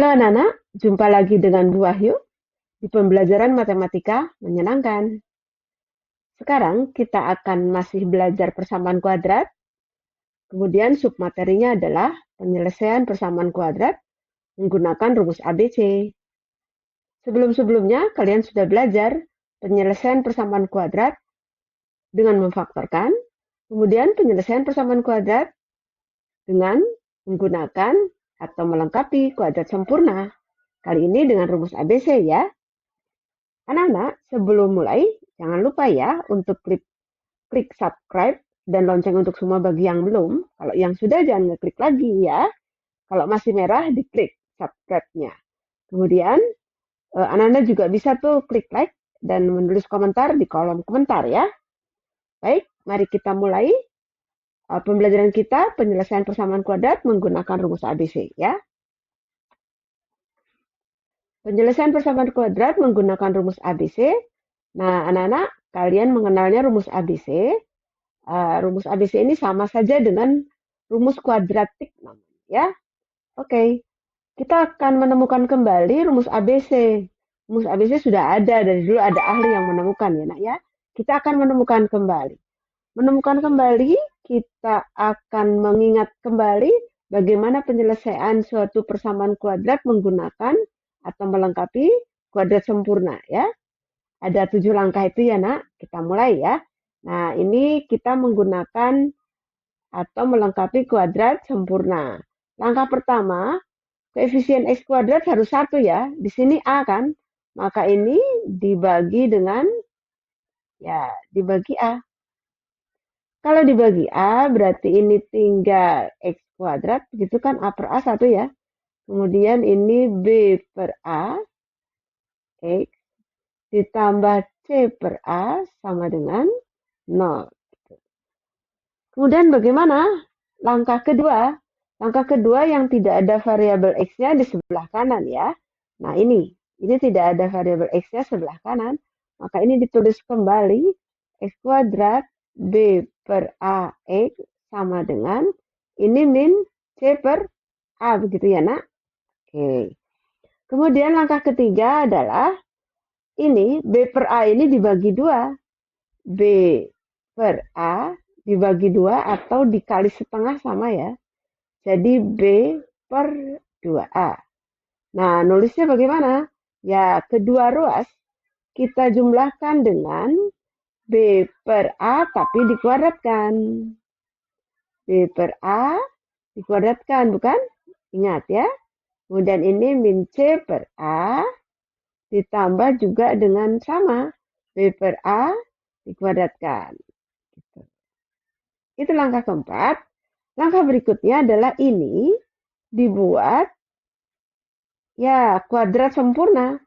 Halo anak-anak, jumpa lagi dengan Bu Wahyu di pembelajaran matematika menyenangkan. Sekarang kita akan masih belajar persamaan kuadrat, kemudian submaterinya adalah penyelesaian persamaan kuadrat menggunakan rumus ABC. Sebelum-sebelumnya kalian sudah belajar penyelesaian persamaan kuadrat dengan memfaktorkan, kemudian penyelesaian persamaan kuadrat dengan menggunakan atau melengkapi kuadrat sempurna. Kali ini dengan rumus ABC ya. Anak-anak, sebelum mulai, jangan lupa ya untuk klik subscribe dan lonceng untuk semua bagi yang belum. Kalau yang sudah, jangan ngeklik lagi ya. Kalau masih merah, diklik subscribe-nya. Kemudian, anak-anak juga bisa tuh klik like dan menulis komentar di kolom komentar ya. Baik, mari kita mulai pembelajaran kita penyelesaian persamaan kuadrat menggunakan rumus ABC ya. Penyelesaian persamaan kuadrat menggunakan rumus ABC. Nah, anak-anak, kalian mengenalnya rumus ABC. Rumus ABC ini sama saja dengan rumus kuadratik namanya ya. Oke, kita akan menemukan kembali rumus ABC. Rumus ABC sudah ada dari dulu, ada ahli yang menemukan ya nak ya. Kita akan menemukan kembali. Menemukan kembali, kita akan mengingat kembali bagaimana penyelesaian suatu persamaan kuadrat menggunakan atau melengkapi kuadrat sempurna ya. Ada 7 langkah itu ya nak. Kita mulai ya. Nah, ini kita menggunakan atau melengkapi kuadrat sempurna. Langkah pertama, koefisien X kuadrat harus 1 ya. Di sini A kan, maka ini dibagi dengan, ya dibagi A. Kalau dibagi A, berarti ini tinggal X kuadrat, begitu kan A per A 1 ya. Kemudian ini B per A, X, ditambah C per A sama dengan 0. Kemudian bagaimana? Langkah kedua. Langkah kedua yang tidak ada variabel X-nya di sebelah kanan ya. Nah ini tidak ada variabel X-nya sebelah kanan. Maka ini ditulis kembali X kuadrat B per A X sama dengan ini min C per A. Begitu ya nak? Oke. Kemudian langkah ketiga adalah ini B per A ini dibagi 2. B per A dibagi 2 atau dikali setengah sama ya. Jadi B per 2A. Nah, nulisnya bagaimana? Ya, kedua ruas kita jumlahkan dengan B per A tapi dikuadratkan. B per A dikuadratkan, bukan? Ingat ya. Kemudian ini min C per A ditambah juga dengan sama. B per A dikuadratkan. Itu langkah keempat. Langkah berikutnya adalah ini dibuat ya kuadrat sempurna.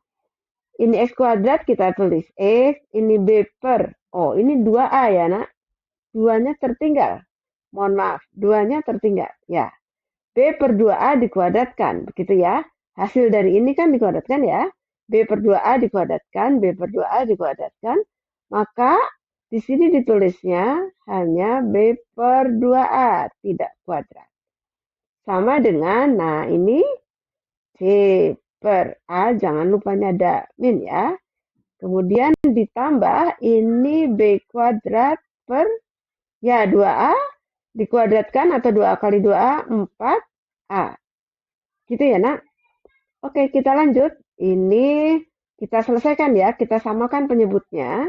Ini X kuadrat kita tulis X, ini B per, oh ini 2A ya nak. 2-nya tertinggal. Mohon maaf, 2-nya tertinggal. Ya, B per 2A dikuadratkan, begitu ya. Hasil dari ini kan dikuadratkan ya. B per 2A dikuadratkan, B per 2A dikuadratkan. Maka di sini ditulisnya hanya B per 2A, tidak kuadrat. Sama dengan, nah ini C per A, jangan lupa ada min ya. Kemudian ditambah ini B kuadrat per, ya 2A dikuadratkan atau 2A kali 2A, 4A. Gitu ya nak. Oke, kita lanjut. Ini kita selesaikan ya, kita samakan penyebutnya.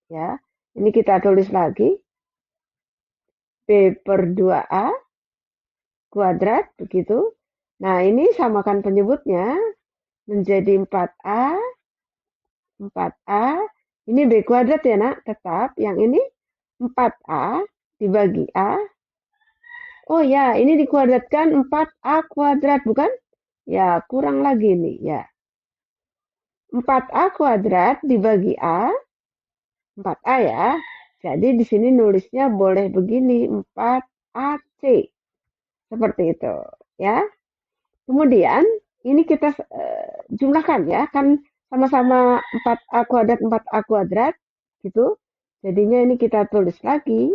Ya, ini kita tulis lagi. B per 2A kuadrat, begitu. Nah, ini samakan penyebutnya menjadi 4A. 4A. Ini B kuadrat ya nak, tetap. Yang ini 4A dibagi A. Oh ya, ini dikuadratkan 4A kuadrat, bukan? Ya, kurang lagi nih, ya. 4A kuadrat dibagi A. 4A ya. Jadi di sini nulisnya boleh begini, 4AC. Seperti itu, ya. Kemudian ini kita jumlahkan ya, kan sama-sama 4A kuadrat, 4A kuadrat, gitu. Jadinya ini kita tulis lagi,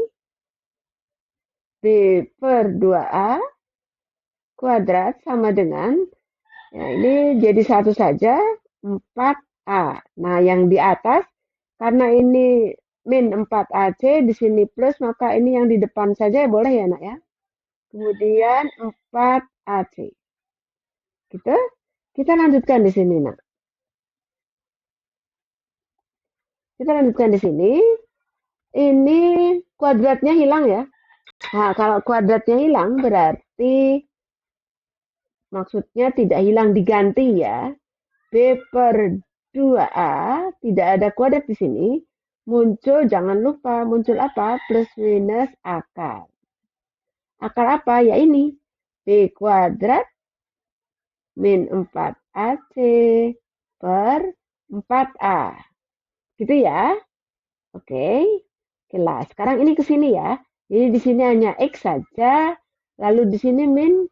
B per 2A kuadrat sama dengan Ya, ini jadi satu saja, 4A. Nah, yang di atas, karena ini min 4AC, di sini plus, maka ini yang di depan saja ya boleh ya, nak ya. Kemudian 4AC. Gitu. Kita lanjutkan di sini, nak. Kita lanjutkan di sini. Ini kuadratnya hilang ya. Nah, kalau kuadratnya hilang berarti maksudnya tidak hilang diganti ya. B per 2A tidak ada kuadrat di sini. Muncul, jangan lupa, muncul apa? Plus minus akar. Akar apa? Ya ini. B kuadrat min 4AC per 4A. Gitu ya. Oke. Kelas. Sekarang ini ke sini ya. Jadi di sini hanya X saja. Lalu di sini min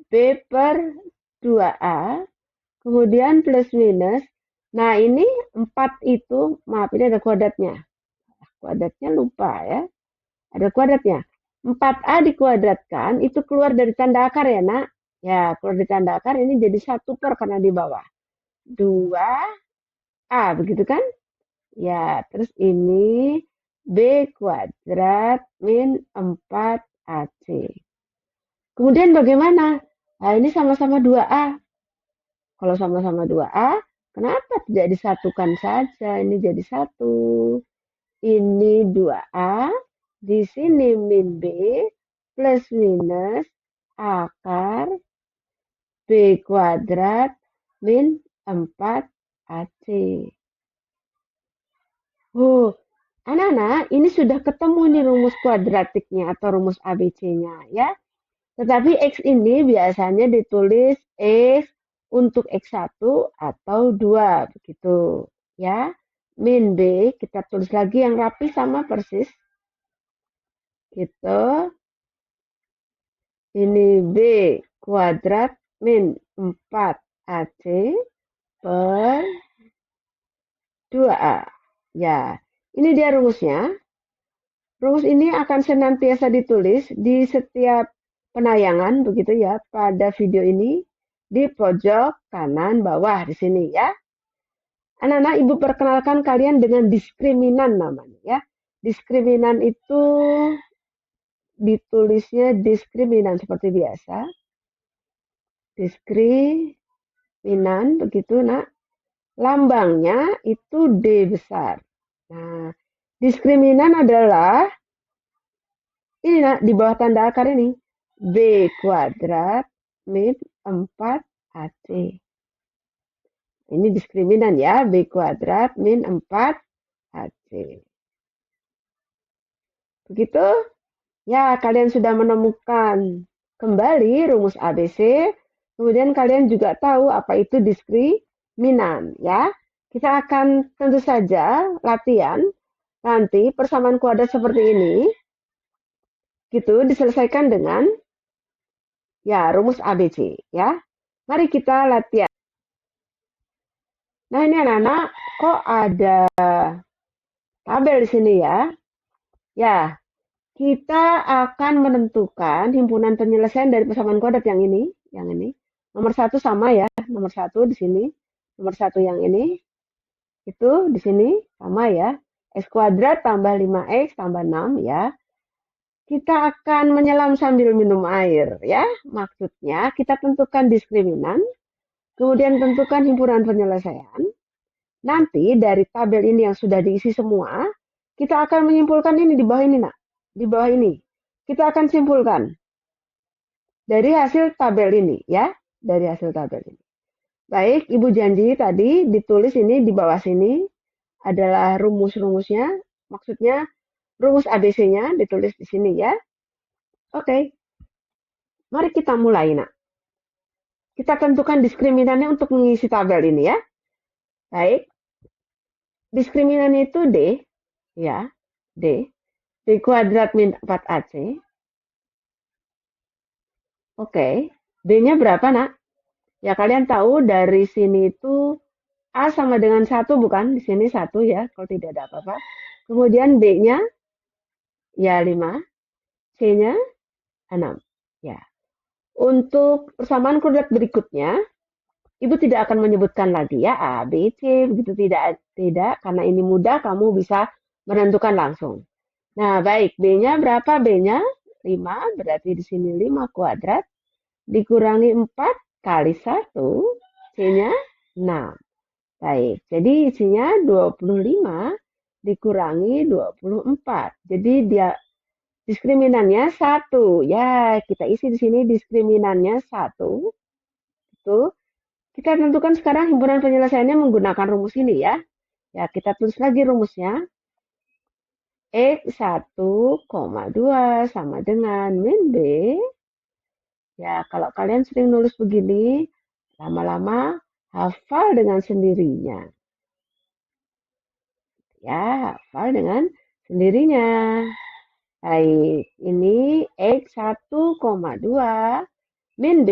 B per 2A. Kemudian plus minus. Nah ini 4 itu, maaf ini ada kuadratnya. Kuadratnya lupa ya. Ada kuadratnya. 4A dikuadratkan itu keluar dari tanda akar ya nak. Ya keluar dari tanda akar ini jadi 1 per karena di bawah. 2A begitu kan? Ya terus ini B kuadrat min 4AC. Kemudian bagaimana? Nah ini sama-sama 2A. Kalau sama-sama 2A, kenapa tidak disatukan saja? Ini jadi 1. Ini 2A. Di sini min B plus minus akar B kuadrat min 4AC. Oh, anak-anak, ini sudah ketemu nih rumus kuadratiknya atau rumus ABC-nya ya. Tetapi X ini biasanya ditulis X untuk X1 atau 2 begitu ya. Min B kita tulis lagi yang rapi sama persis. Gitu. Ini B kuadrat min 4AC per 2A. Ya, ini dia rumusnya. Rumus ini akan senantiasa ditulis di setiap penayangan begitu ya pada video ini di pojok kanan bawah di sini ya. Anak-anak, Ibu perkenalkan kalian dengan diskriminan namanya ya. Diskriminan itu ditulisnya diskriminan seperti biasa. Diskriminan begitu nak. Lambangnya itu D besar. Nah, diskriminan adalah ini nak di bawah tanda akar ini. B kuadrat min 4AC. Ini diskriminan ya, B kuadrat min 4AC. Begitu? Ya, kalian sudah menemukan kembali rumus ABC. Kemudian kalian juga tahu apa itu diskriminan ya. Kita akan tentu saja latihan nanti persamaan kuadrat seperti ini. Gitu diselesaikan dengan ya rumus ABC ya. Mari kita latihan. Nah, ini anak-anak kok ada tabel di sini ya. Ya, kita akan menentukan himpunan penyelesaian dari persamaan kuadrat yang ini, yang ini. Nomor 1 sama ya, nomor 1 di sini, nomor 1 yang ini, itu di sini sama ya. X kuadrat tambah 5X tambah 6 ya. Kita akan menyelam sambil minum air ya. Maksudnya kita tentukan diskriminan, kemudian tentukan himpunan penyelesaian. Nanti dari tabel ini yang sudah diisi semua, kita akan menyimpulkan ini di bawah ini nak. Di bawah ini. Kita akan simpulkan dari hasil tabel ini ya. Dari hasil tabel ini. Baik, Ibu janji tadi ditulis ini di bawah sini adalah rumus-rumusnya. Maksudnya rumus ABC-nya ditulis di sini ya. Oke. Mari kita mulai nak. Kita tentukan diskriminannya untuk mengisi tabel ini ya. Baik. Diskriminan itu D ya. D. D kuadrat min 4AC. Oke. D-nya berapa nak? Ya kalian tahu dari sini itu A sama dengan 1 bukan? Di sini 1 ya, kalau tidak ada apa-apa. Kemudian B-nya ya 5, C-nya 6. Ya. Untuk persamaan kuadrat berikutnya, Ibu tidak akan menyebutkan lagi ya A, B, C, begitu tidak, karena ini mudah kamu bisa menentukan langsung. Nah, baik, B-nya berapa? B-nya 5, berarti di sini 5 kuadrat dikurangi 4 kali 1, C-nya 6. Baik, jadi isinya 25 dikurangi 24. Jadi dia diskriminannya 1. Ya, kita isi di sini diskriminannya 1. Itu kita tentukan sekarang himpunan penyelesaiannya menggunakan rumus ini ya. Ya, kita tulis lagi rumusnya. X1,2 sama dengan min B. Ya, kalau kalian sering nulis begini, lama-lama hafal dengan sendirinya. Ya, hafal dengan sendirinya. Baik, ini X1,2 min B,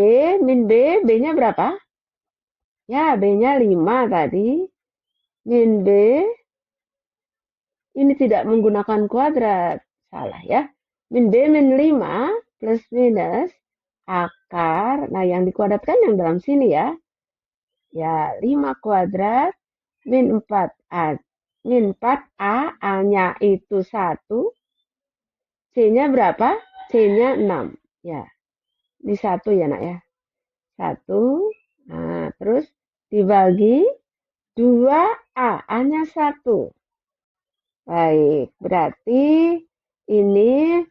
B-nya berapa? Ya, B-nya 5 tadi. Min B, ini tidak menggunakan kuadrat. Salah ya. Min B min 5 plus minus akar. Nah, yang dikuadratkan yang dalam sini ya. Ya, 5 kuadrat min 4A. Min 4A, A-nya itu 1. C-nya berapa? C-nya 6. Ya, ini 1 ya nak ya. 1. Nah, terus dibagi 2A. A-nya 1. Baik, berarti ini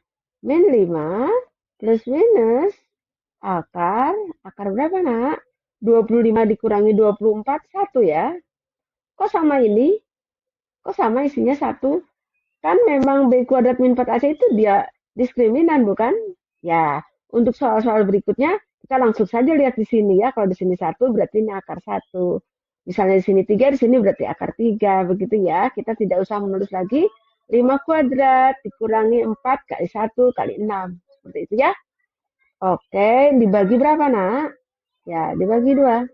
min 5 plus minus akar berapa nak? 25 dikurangi 24, 1 ya. Kok sama ini? Kok sama isinya 1? Kan memang B kuadrat min 4AC itu dia diskriminan bukan? Ya, untuk soal-soal berikutnya kita langsung saja lihat di sini ya. Kalau di sini 1 berarti ini akar 1. Misalnya di sini 3, di sini berarti akar 3. Begitu ya. Kita tidak usah menulis lagi 5 kuadrat dikurangi 4 kali 1 kali 6. Seperti itu ya. Oke, dibagi berapa nak? Ya, dibagi 2.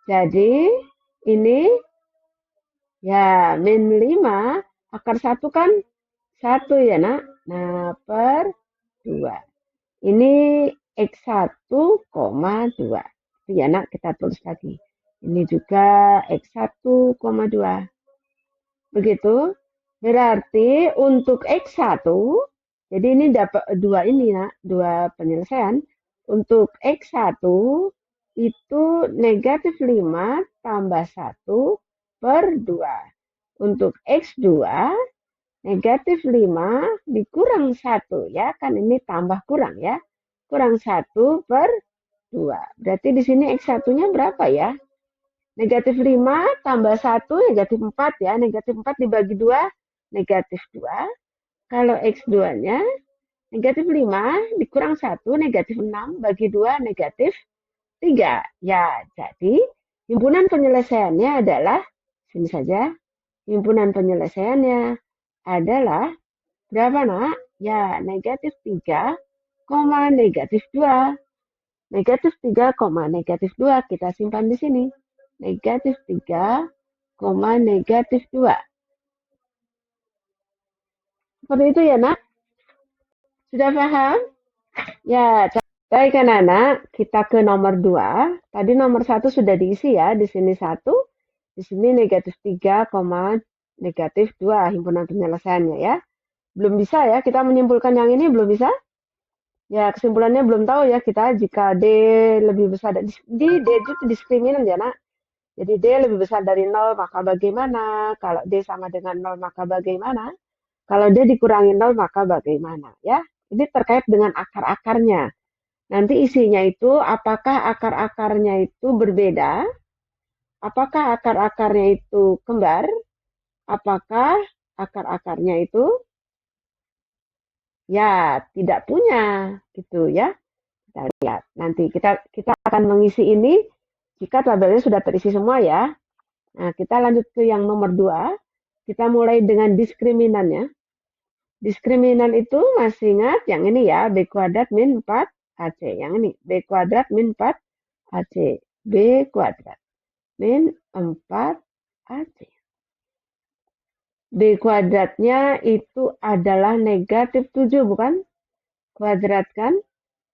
Jadi ini ya min 5 akar 1 kan 1 ya nak. Nah, per 2. Ini X1,2. Ya nak, kita tulis lagi. Ini juga X1,2. Begitu. Berarti untuk X1, jadi ini dapat 2 ini nak, 2 penyelesaian. Untuk X1 itu negatif 5 tambah 1 per 2. Untuk X2 negatif 5 dikurang 1 ya, kan ini tambah kurang ya. Kurang 1 per 2. Berarti di sini X1-nya berapa ya? Negatif 5 tambah 1 negatif 4 ya. Negatif 4 dibagi 2 negatif 2. Kalau X2-nya negatif 5 dikurang 1 negatif 6 bagi 2 negatif 3. Ya, jadi himpunan penyelesaiannya adalah, sini saja, himpunan penyelesaiannya adalah berapa nak? Ya, negatif 3, negatif 2. Negatif 3, negatif 2 kita simpan di sini. Negatif 3, negatif 2. Seperti itu ya nak? Sudah paham? Ya, baik anak-anak, kita ke nomor 2. Tadi nomor 1 sudah diisi ya, di sini 1, di sini negatif 3, negatif 2 himpunan penyelesaiannya ya. Belum bisa ya, kita menyimpulkan yang ini belum bisa? Ya, kesimpulannya belum tahu ya kita jika D lebih besar dari D itu diskriminan ya nak. Jadi D lebih besar dari 0 maka bagaimana? Kalau D sama dengan 0 maka bagaimana? Kalau D dikurangi 0 maka bagaimana? Ya, ini terkait dengan akar-akarnya. Nanti isinya itu apakah akar-akarnya itu berbeda? Apakah akar-akarnya itu kembar? Apakah akar-akarnya itu ya tidak punya gitu ya? Kita lihat. Nanti kita akan mengisi ini jika tabelnya sudah terisi semua ya. Nah, kita lanjut ke yang nomor 2. Kita mulai dengan diskriminannya. Diskriminan itu masih ingat yang ini ya, B kuadrat min 4 AC. Yang ini, B kuadrat min 4 AC. B kuadrat min 4 AC. B kuadratnya itu adalah negatif 7, bukan? Kuadrat kan?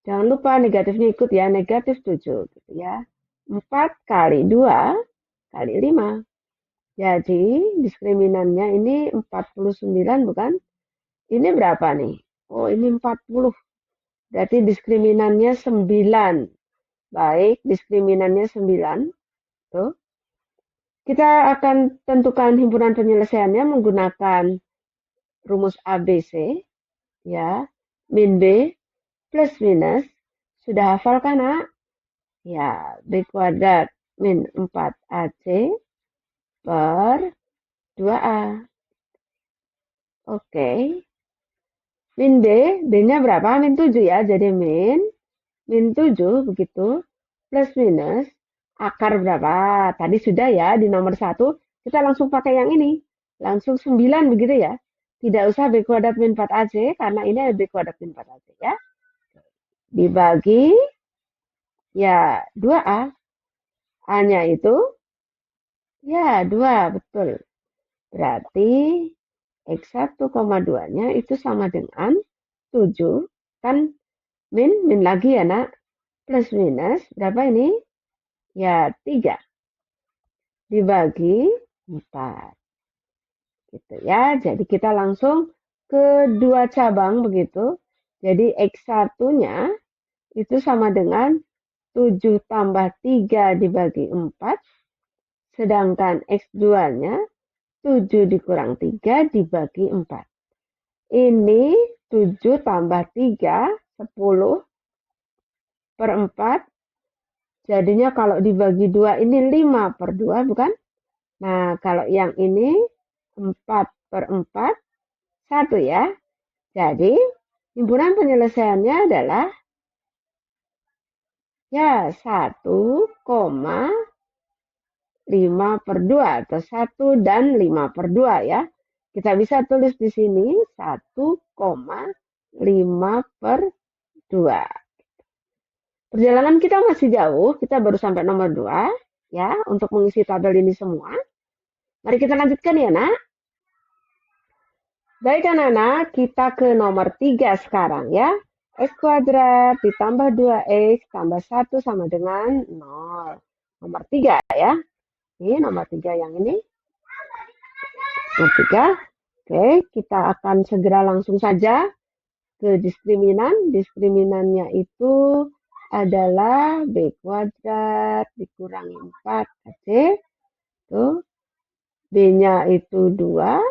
Jangan lupa negatifnya ikut ya, negatif 7. Gitu ya. 4 kali 2 kali 5. Jadi diskriminannya ini 49 bukan? Ini berapa nih? Oh, ini 40. Berarti diskriminannya 9. Baik, diskriminannya 9. Tuh. Kita akan tentukan himpunan penyelesaiannya menggunakan rumus ABC. Ya, min B plus minus. Sudah hafal kan, nak? Ya, B kuadrat min 4AC per 2A. Oke. Min B, B-nya berapa? Min 7 ya. Jadi min 7 begitu. Plus minus. Akar berapa? Tadi sudah ya di nomor 1. Kita langsung pakai yang ini. Langsung 9 begitu ya. Tidak usah B kuadrat min 4AC karena ini ada B kuadrat min 4AC ya. Dibagi ya 2A. A-nya itu ya 2, betul. Berarti X1,2-nya itu sama dengan 7. Kan min lagi ya, nak. Plus minus, berapa ini? Ya, 3. Dibagi 4. Gitu ya. Jadi kita langsung ke dua cabang begitu. Jadi X1-nya itu sama dengan 7 tambah 3 dibagi 4. Sedangkan X2-nya 7 dikurang 3 dibagi 4. Ini 7 tambah 3, 10 per 4. Jadinya kalau dibagi 2 ini 5 per 2, bukan? Nah, kalau yang ini 4 per 4, 1 ya. Jadi, himpunan penyelesaiannya adalah ya 1,5 per 2 atau 1 dan 5 per 2 ya. Kita bisa tulis di sini 1,5 per 2. Perjalanan kita masih jauh, kita baru sampai nomor 2 ya untuk mengisi tabel ini semua. Mari kita lanjutkan ya, nak. Baik anak-anak, kita ke nomor 3 sekarang ya. X kuadrat ditambah 2X tambah 1 sama dengan 0. Nomor 3 ya. Ini nomor 3 yang ini. Nomor 3. Oke, kita akan segera langsung saja ke diskriminan. Diskriminannya itu adalah B kuadrat dikurangi 4AC. Tuh. B-nya itu 2.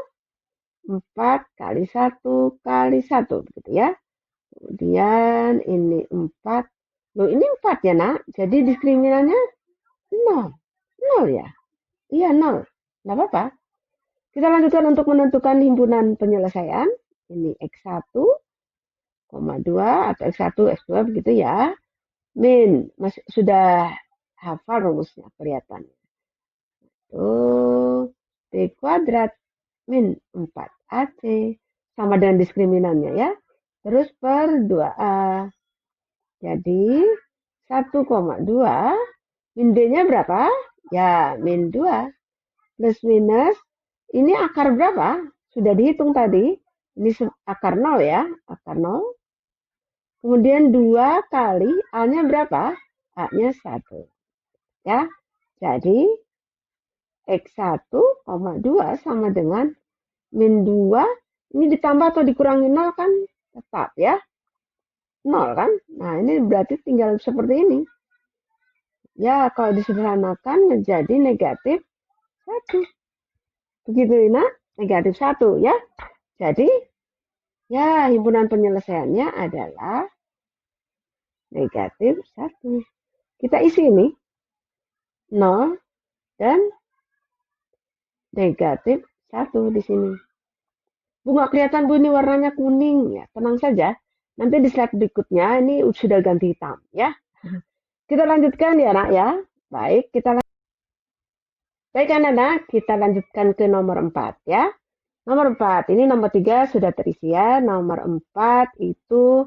4 kali 1 kali 1. Begitu ya. Kemudian ini 4. Loh, ini 4 ya, nak. Jadi diskriminannya 0. 0 ya. Iya, 0. Nggak apa-apa. Kita lanjutkan untuk menentukan himpunan penyelesaian. Ini X1,2 atau X1, X2 begitu ya. Min, sudah hafal rumusnya kelihatan. Tuh, B kuadrat min 4AC sama dengan diskriminannya ya. Terus per 2A. Jadi 1,2 min B-nya berapa? Ya, min 2. Plus minus, ini akar berapa? Sudah dihitung tadi. Ini akar 0 ya, akar 0. Kemudian 2 kali A-nya berapa? A-nya 1. Ya, jadi X1,2 sama dengan min 2. Ini ditambah atau dikurangi 0 kan tetap ya. 0 kan? Nah, ini berarti tinggal seperti ini. Ya, kalau disederhanakan menjadi negatif 1. Begitu, nak? Negatif 1 ya. Jadi, ya himpunan penyelesaiannya adalah negatif 1. Kita isi ini 0 dan negatif 1 di sini. Bu, nggak kelihatan, Bu, ini warnanya kuning ya. Tenang saja. Nanti di slide berikutnya ini sudah ganti hitam ya. Kita lanjutkan ya, nak ya. Baik, Baik anak-anak, kita lanjutkan ke nomor 4 ya. Nomor 4, ini nomor 3 sudah terisi ya. Nomor 4 itu,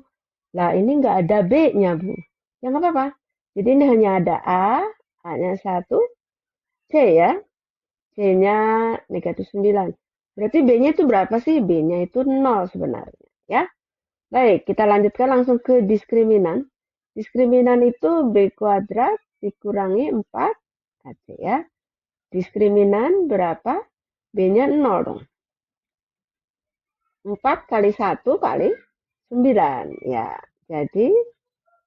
lah ini nggak ada B-nya, Bu. Ya nggak apa-apa. Jadi ini hanya ada A-nya 1, C ya. C-nya negatif 9. Berarti B-nya itu berapa sih? B-nya itu 0 sebenarnya ya. Baik, kita lanjutkan langsung ke diskriminan. Diskriminan itu B kuadrat dikurangi 4 AC ya. Diskriminan berapa? B-nya 0 dong. 4 kali 1 kali 9. Ya, jadi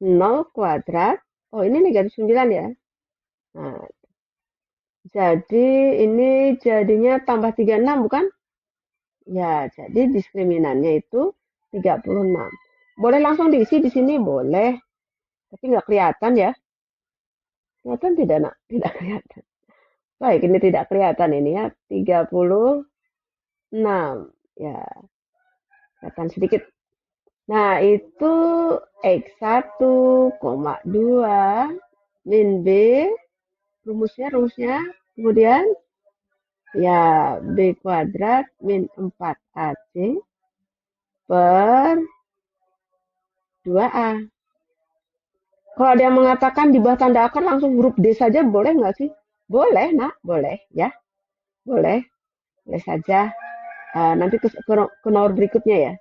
0 kuadrat. Oh, ini negatif 9 ya. Nah, jadi ini jadinya tambah 36 bukan? Ya, jadi diskriminannya itu 36. Boleh langsung diisi di sini? Boleh. Tapi nggak kelihatan ya. Kelihatan tidak, nak? Tidak kelihatan. Baik, ini tidak kelihatan ini ya. 36. Ya, kelihatan sedikit. Nah, itu X1,2 min B. Rumusnya. Kemudian, ya, B kuadrat min 4AC per 2A. Kalau ada yang mengatakan di bawah tanda akar langsung huruf D saja boleh nggak sih? Boleh, nak. Boleh, ya. Boleh. Boleh saja. Nanti ke nomor berikutnya ya.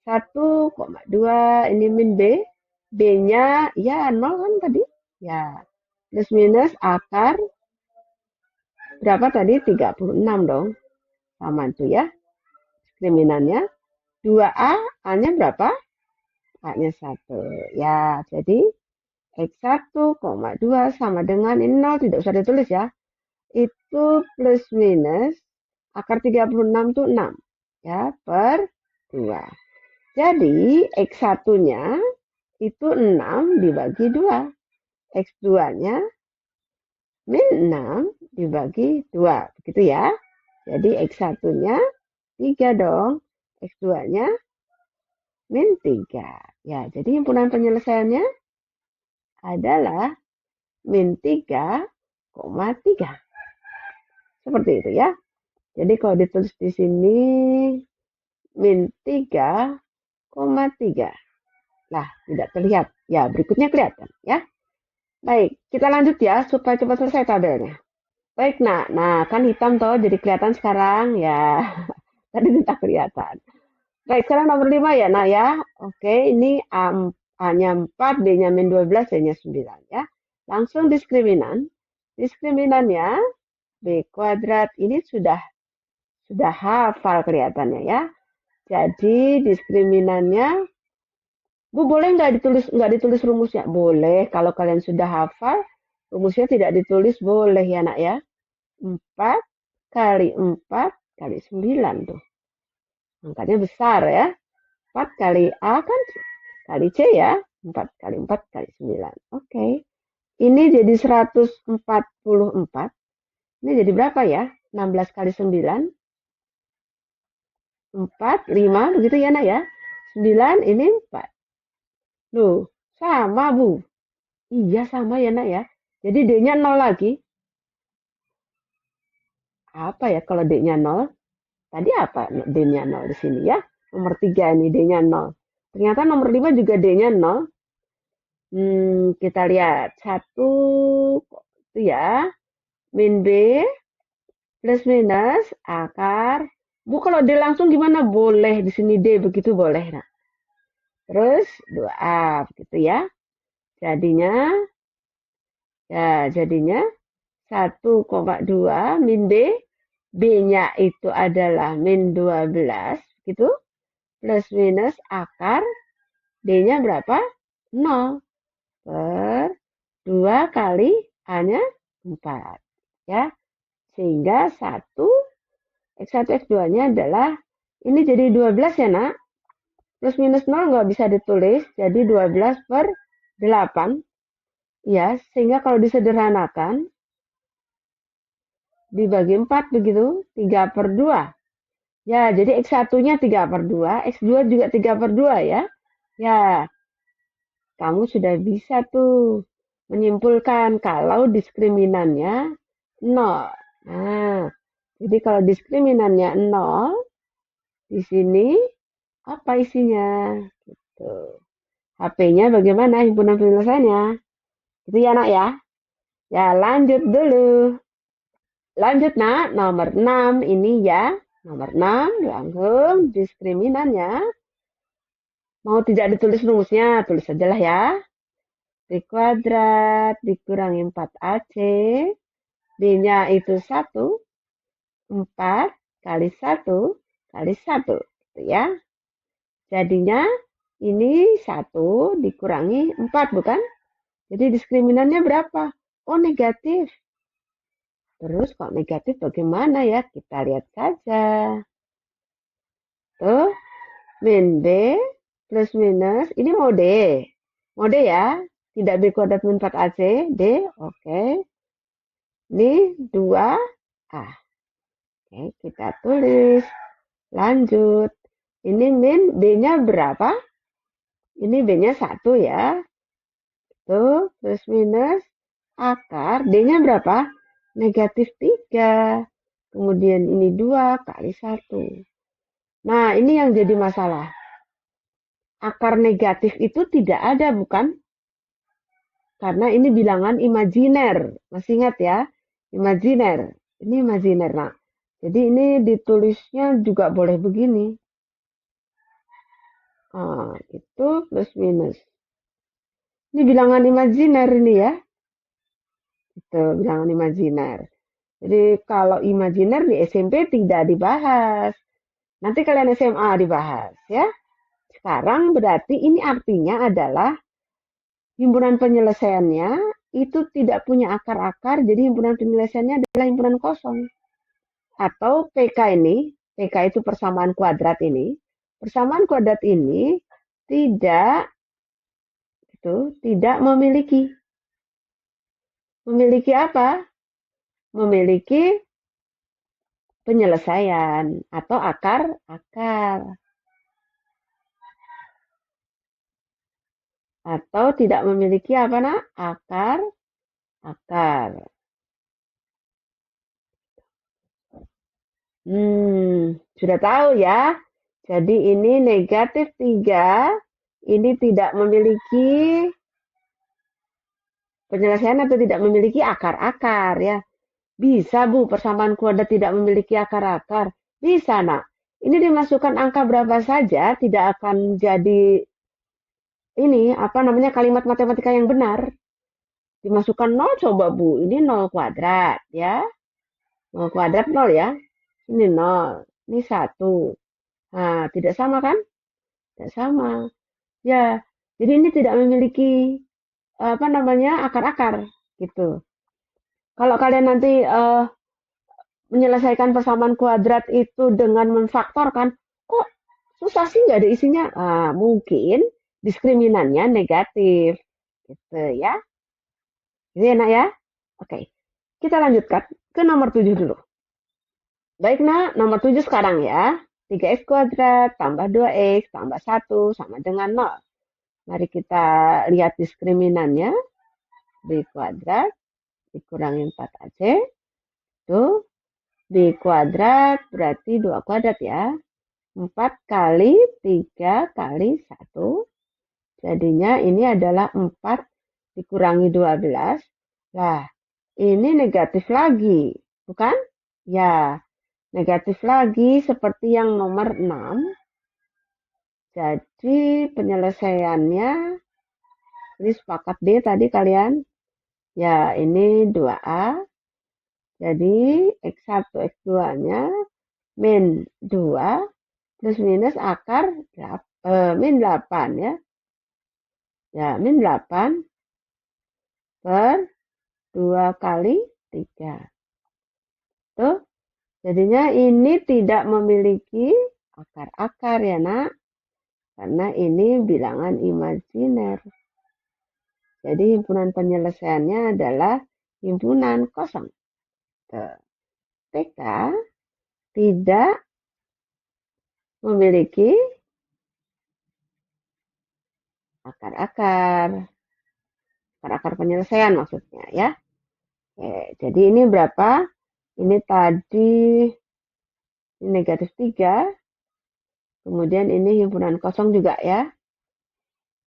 1,2 ini min B. B-nya ya 0 kan tadi. Ya. Plus minus akar berapa tadi? 36 dong. Sama itu ya. Diskriminannya. 2A, A-nya berapa? A-nya 1. Ya, jadi X1,2 sama dengan ini 0, tidak usah ditulis ya. Itu plus minus akar 36 itu 6 ya per 2. Jadi X1-nya itu 6 dibagi 2. X2-nya min 6 dibagi 2. Begitu ya. Jadi X1-nya 3 dong. X2-nya min 3. Ya, jadi himpunan penyelesaiannya adalah min 3,3. Seperti itu ya. Jadi kalau ditulis di sini min 3,3. Nah, tidak terlihat. Ya, berikutnya kelihatan ya. Baik, kita lanjut ya supaya cepat selesai tabelnya. Baik, nah kan hitam toh jadi kelihatan sekarang ya. Tadi tidak kelihatan. Baik, sekarang nomor 5 ya, nah ya. Oke, ini A-nya 4, B-nya min 12, C-nya 9 ya. Langsung diskriminan. Diskriminannya B kuadrat ini sudah hafal kelihatannya ya. Jadi diskriminannya, Bu boleh nggak ditulis rumusnya? Boleh, kalau kalian sudah hafal, rumusnya tidak ditulis boleh ya nak ya. 4 kali 4 kali 9 tuh. Angkanya besar ya. 4 kali A kan kali C ya. 4 kali 4 kali 9. Oke. Ini jadi 144. Ini jadi berapa ya? 16 kali 9. 4, 5, begitu ya nak ya. 9 ini 4. Loh, sama Bu. Iya sama ya nak ya. Jadi D-nya 0 lagi. Apa ya kalau D-nya 0? Tadi apa D-nya 0 di sini ya? Nomor 3 ini D-nya 0. Ternyata nomor 5 juga D-nya 0. Kita lihat. 1 itu ya. Min B plus minus akar. Bu kalau D langsung gimana? Boleh di sini D begitu boleh nak. Terus 2A begitu ya. Jadinya 1,2 min B. B-nya itu adalah min 12 gitu. Plus minus akar D-nya berapa? 0 per 2 kali A-nya 4 ya. Sehingga X1 X2-nya adalah ini jadi 12 ya nak. Plus minus 0 nggak bisa ditulis, jadi 12 per 8. Ya, sehingga kalau disederhanakan, dibagi 4 begitu, 3 per 2. Ya, jadi X1-nya 3 per 2, X2 juga 3 per 2 ya. Ya, kamu sudah bisa tuh menyimpulkan kalau diskriminannya 0. Nah, jadi kalau diskriminannya 0, di sini apa isinya? Gitu. HP-nya bagaimana himpunan penyelesaiannya? Itu ya nak ya. Ya lanjut dulu. Lanjut nak, nomor 6 ini ya. Nomor 6 langsung diskriminannya. Mau tidak ditulis rumusnya, tulis sajalah ya. B kuadrat dikurangi 4AC, B-nya itu 1, 4 kali 1 kali 1, gitu ya. Jadinya ini 1 dikurangi 4, bukan? Jadi diskriminannya berapa? Oh, negatif. Terus kok negatif bagaimana ya? Kita lihat saja. Tuh, min B plus minus, ini mau D. Mau D ya? Tidak B kuadrat min 4AC, D, oke. Ini 2A. Oke, kita tulis. Lanjut. Ini min B-nya berapa? Ini B-nya 1 ya. Tuh, plus minus akar. D-nya berapa? Negatif 3. Kemudian ini 2 kali 1. Nah, ini yang jadi masalah. Akar negatif itu tidak ada, bukan? Karena ini bilangan imajiner. Masih ingat ya? Imajiner. Ini imajiner. Nah, jadi ini ditulisnya juga boleh begini. Itu plus minus. Ini bilangan imajiner ini ya. Itu bilangan imajiner. Jadi kalau imajiner di SMP tidak dibahas. Nanti kalian SMA dibahas ya. Sekarang berarti ini artinya adalah himpunan penyelesaiannya itu tidak punya akar-akar, jadi himpunan penyelesaiannya adalah himpunan kosong. Atau PK ini, PK itu persamaan kuadrat ini, persamaan kuadrat ini tidak memiliki apa? Memiliki penyelesaian atau akar-akar. Atau tidak memiliki apa nak? Akar. Sudah tahu ya. Jadi ini negatif 3, ini tidak memiliki penyelesaian atau tidak memiliki akar-akar ya. Bisa Bu, persamaan kuadrat tidak memiliki akar-akar. Bisa nak. Ini dimasukkan angka berapa saja tidak akan jadi ini apa namanya kalimat matematika yang benar. Dimasukkan 0 coba Bu, ini 0 kuadrat ya. 0 kuadrat 0 ya. Ini 0, ini 1. Nah, tidak sama kan? Tidak sama. Ya, jadi ini tidak memiliki apa namanya akar-akar gitu. Kalau kalian nanti menyelesaikan persamaan kuadrat itu dengan memfaktorkan, kok susah sih nggak ada isinya? Mungkin diskriminannya negatif, gitu ya. Ini enak ya? Oke, kita lanjutkan ke nomor 7 dulu. Baik, nah, nomor 7 sekarang ya. 3x kuadrat tambah 2x tambah 1 sama dengan 0. Mari kita lihat diskriminannya. B kuadrat dikurangi 4AC. Tuh, B kuadrat berarti 2 kuadrat ya. 4 kali 3 kali 1. Jadinya ini adalah 4 dikurangi 12. Nah, ini negatif lagi. Bukan? Ya, negatif lagi seperti yang nomor 6. Jadi penyelesaiannya, ini sepakat D tadi kalian. Ya, ini 2A. Jadi X1, X2-nya min 2 plus minus akar min 8 ya. Ya, min 8 per 2 kali 3. Tuh, jadinya ini tidak memiliki akar-akar ya nak. Karena ini bilangan imajiner. Jadi himpunan penyelesaiannya adalah himpunan kosong. PK tidak memiliki akar-akar. Akar-akar penyelesaian maksudnya ya. Oke, jadi ini berapa? Ini tadi ini negatif 3. Kemudian ini himpunan kosong juga ya.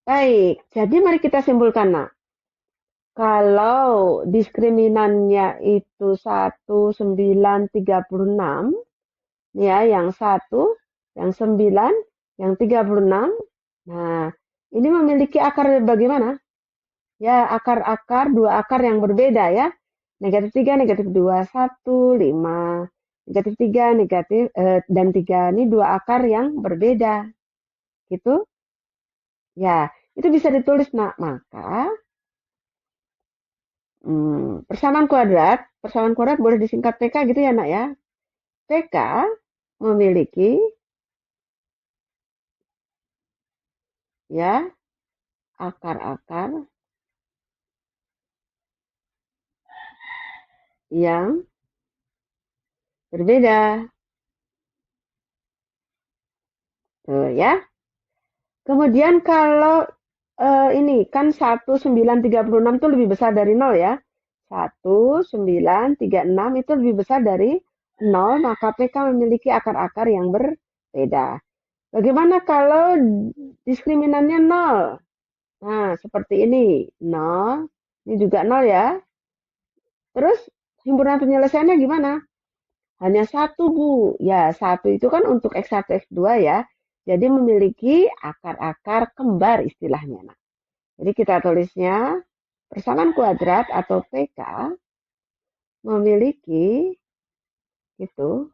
Baik, jadi mari kita simpulkan nak. Kalau diskriminannya itu 1936, ya, yang 1, yang 9, yang 36. Nah, ini memiliki akar bagaimana? Ya, akar-akar, dua akar yang berbeda ya. Negatif 3, negatif 2, 1, 5. Negatif 3, negatif, dan 3. Ini dua akar yang berbeda. Gitu. Ya, itu bisa ditulis, nak. Maka, persamaan kuadrat boleh disingkat PK gitu ya, nak ya. PK memiliki, ya, akar-akar yang berbeda. Tuh ya. Kemudian kalau ini kan 1936 itu lebih besar dari 0 ya. 1936 itu lebih besar dari 0, maka PK memiliki akar-akar yang berbeda. Bagaimana kalau diskriminannya 0? Nah, seperti ini. 0, ini juga 0 ya. Terus himpunan penyelesaiannya gimana? Hanya satu, Bu. Ya, satu itu kan untuk X1, X2 ya. Jadi memiliki akar-akar kembar istilahnya. Nah, jadi kita tulisnya persamaan kuadrat atau PK memiliki itu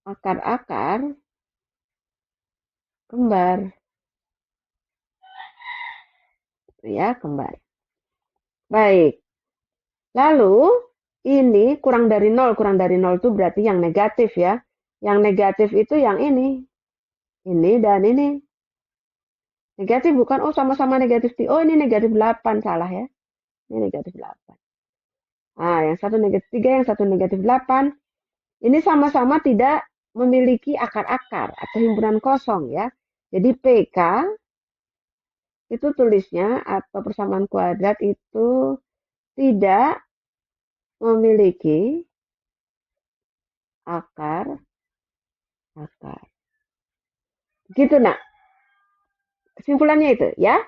akar-akar kembar. Ya, kembar. Baik. Lalu ini kurang dari 0. Kurang dari 0 itu berarti yang negatif ya. Yang negatif itu yang ini. Ini dan ini. Negatif bukan, oh sama-sama negatif. Oh ini negatif 8, salah ya. Ini negatif 8. Nah, yang satu negatif 3, yang satu negatif 8. Ini sama-sama tidak memiliki akar-akar atau himpunan kosong ya. Jadi PK itu tulisnya atau persamaan kuadrat itu tidak memiliki akar-akar. Gitu nak. Kesimpulannya itu ya.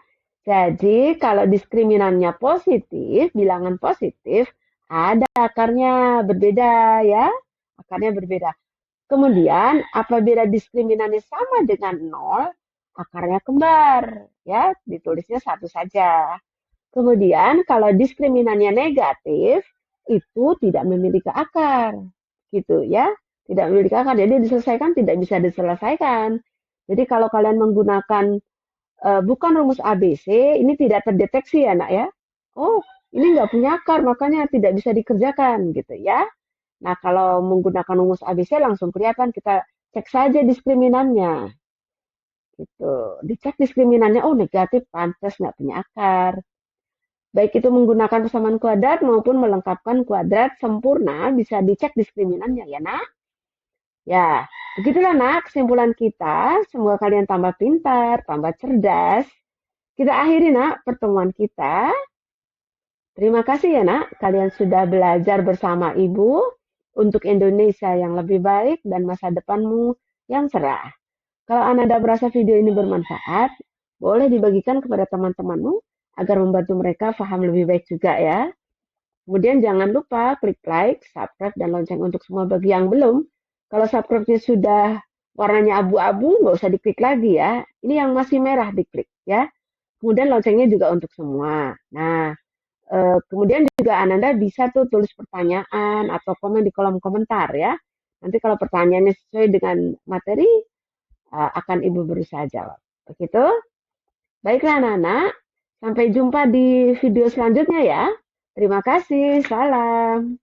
Jadi kalau diskriminannya positif, bilangan positif, ada akarnya berbeda ya. Akarnya berbeda. Kemudian apabila diskriminannya sama dengan 0, akarnya kembar. Ya, ditulisnya satu saja. Kemudian kalau diskriminannya negatif, itu tidak memiliki akar. Gitu ya. Tidak memiliki akar. Jadi diselesaikan tidak bisa diselesaikan. Jadi kalau kalian menggunakan bukan rumus ABC, ini tidak terdeteksi ya nak ya. Oh, ini nggak punya akar, makanya tidak bisa dikerjakan gitu ya. Nah, kalau menggunakan rumus ABC langsung kelihatan, kita cek saja diskriminannya. Gitu. Dicek diskriminannya, oh negatif, pantas nggak punya akar. Baik itu menggunakan persamaan kuadrat maupun melengkapkan kuadrat sempurna, bisa dicek diskriminannya ya nak. Ya, begitulah nak kesimpulan kita. Semoga kalian tambah pintar, tambah cerdas. Kita akhiri nak pertemuan kita. Terima kasih ya nak, kalian sudah belajar bersama Ibu untuk Indonesia yang lebih baik dan masa depanmu yang cerah. Kalau Anda merasa video ini bermanfaat, boleh dibagikan kepada teman-temanmu agar membantu mereka paham lebih baik juga ya. Kemudian jangan lupa klik like, subscribe, dan lonceng untuk semua bagi yang belum. Kalau subscribe-nya sudah warnanya abu-abu, nggak usah diklik lagi ya. Ini yang masih merah diklik ya. Kemudian loncengnya juga untuk semua. Nah, kemudian juga Ananda bisa tuh tulis pertanyaan atau komen di kolom komentar ya. Nanti kalau pertanyaannya sesuai dengan materi, akan Ibu berusaha jawab. Begitu? Baiklah anak-anak, sampai jumpa di video selanjutnya ya. Terima kasih, salam.